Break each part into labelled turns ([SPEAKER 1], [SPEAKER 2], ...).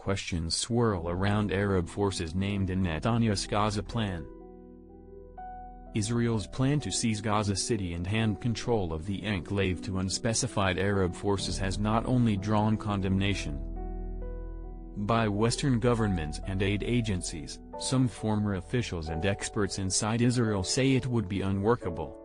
[SPEAKER 1] questions swirl around Arab forces named in Netanyahu's Gaza plan. Israel's plan to seize Gaza City and hand control of the enclave to unspecified Arab forces has not only drawn condemnation by Western governments and aid agencies, some former officials and experts inside Israel say it would be unworkable.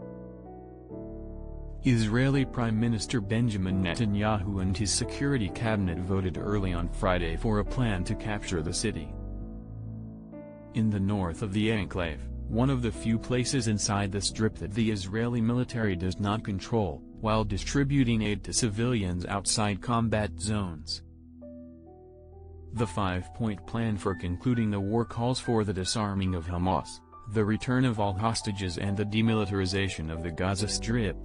[SPEAKER 1] Israeli Prime Minister Benjamin Netanyahu and his security cabinet voted early on Friday for a plan to capture the city. In the north of the enclave, one of the few places inside the strip that the Israeli military does not control, while distributing aid to civilians outside combat zones. The five-point plan for concluding the war calls for the disarming of Hamas, the return of all hostages and the demilitarization of the Gaza Strip,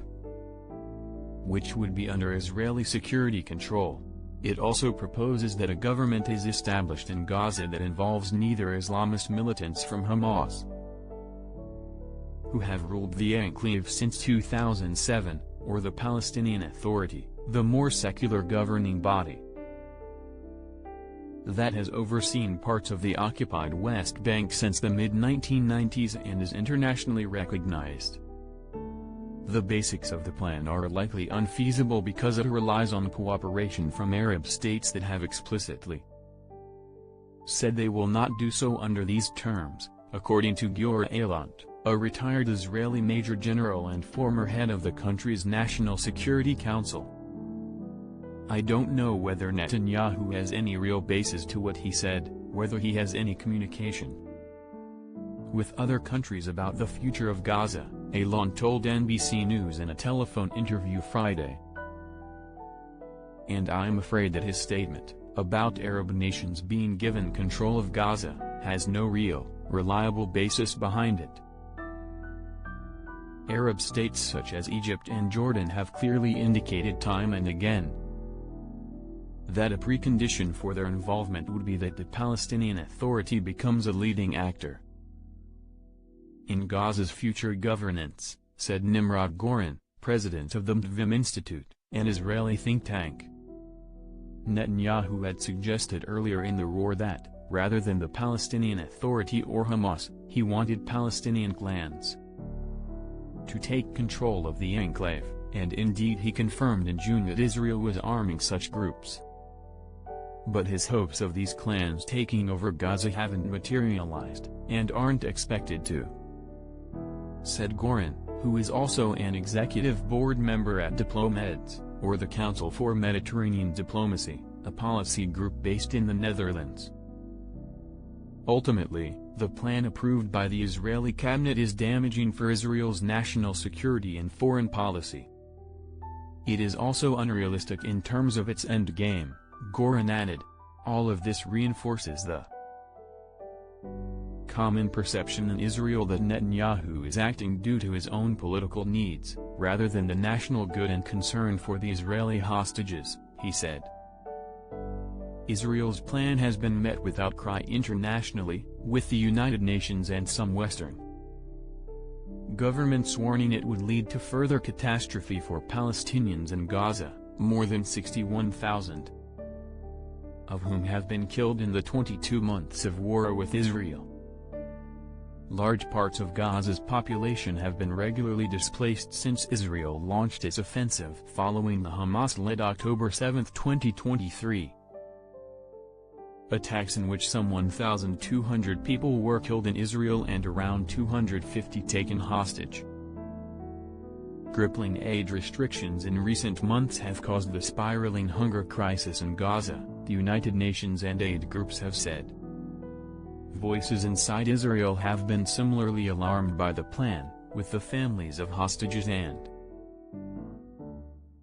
[SPEAKER 1] which would be under Israeli security control. It also proposes that a government is established in Gaza that involves neither Islamist militants from Hamas, who have ruled the enclave since 2007, or the Palestinian Authority, the more secular governing body that has overseen parts of the occupied West Bank since the mid-1990s and is internationally recognized. The basics of the plan are likely unfeasible because it relies on cooperation from Arab states that have explicitly said they will not do so under these terms, according to Giora Eilant, a retired Israeli major general and former head of the country's National Security Council. I don't know whether Netanyahu has any real basis to what he said, whether he has any communication with other countries about the future of Gaza, Eilant told NBC News in a telephone interview Friday. And I'm afraid that his statement, about Arab nations being given control of Gaza, has no real, reliable basis behind it. Arab states such as Egypt and Jordan have clearly indicated time and again that a precondition for their involvement would be that the Palestinian Authority becomes a leading actor in Gaza's future governance, said Nimrod Goren, president of the Mtvim Institute, an Israeli think tank. Netanyahu had suggested earlier in the war that, rather than the Palestinian Authority or Hamas, he wanted Palestinian clans to take control of the enclave, and indeed he confirmed in June that Israel was arming such groups. But his hopes of these clans taking over Gaza haven't materialized, and aren't expected to, said Goren, who is also an executive board member at Diplomeds, or the Council for Mediterranean Diplomacy, a policy group based in the Netherlands. Ultimately, the plan approved by the Israeli cabinet is damaging for Israel's national security and foreign policy. It is also unrealistic in terms of its end game, Goren added. All of this reinforces the common perception in Israel that Netanyahu is acting due to his own political needs, rather than the national good and concern for the Israeli hostages, he said. Israel's plan has been met with outcry internationally, with the United Nations and some Western governments warning it would lead to further catastrophe for Palestinians in Gaza, more than 61,000 of whom have been killed in the 22 months of war with Israel. Large parts of Gaza's population have been regularly displaced since Israel launched its offensive following the Hamas-led October 7, 2023 attacks in which some 1,200 people were killed in Israel and around 250 taken hostage. Crippling aid restrictions in recent months have caused the spiraling hunger crisis in Gaza, the United Nations and aid groups have said. Voices inside Israel have been similarly alarmed by the plan, with the families of hostages and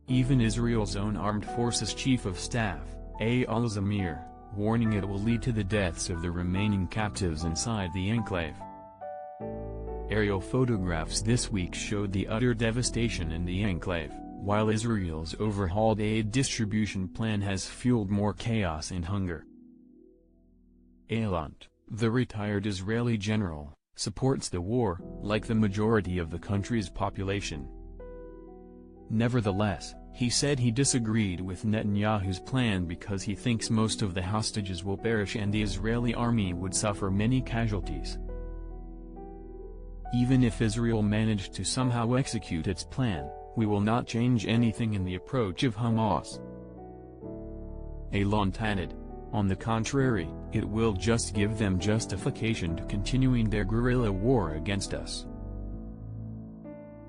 [SPEAKER 1] even Israel's own armed forces chief of staff, Eyal Zamir, warning it will lead to the deaths of the remaining captives inside the enclave. Aerial photographs this week showed the utter devastation in the enclave, while Israel's overhauled aid distribution plan has fueled more chaos and hunger. Eilant, the retired Israeli general, supports the war, like the majority of the country's population. Nevertheless, He said he disagreed with Netanyahu's plan because he thinks most of the hostages will perish and the Israeli army would suffer many casualties. Even if Israel managed to somehow execute its plan, we will not change anything in the approach of Hamas. Elon added, on the contrary, it will just give them justification to continuing their guerrilla war against us.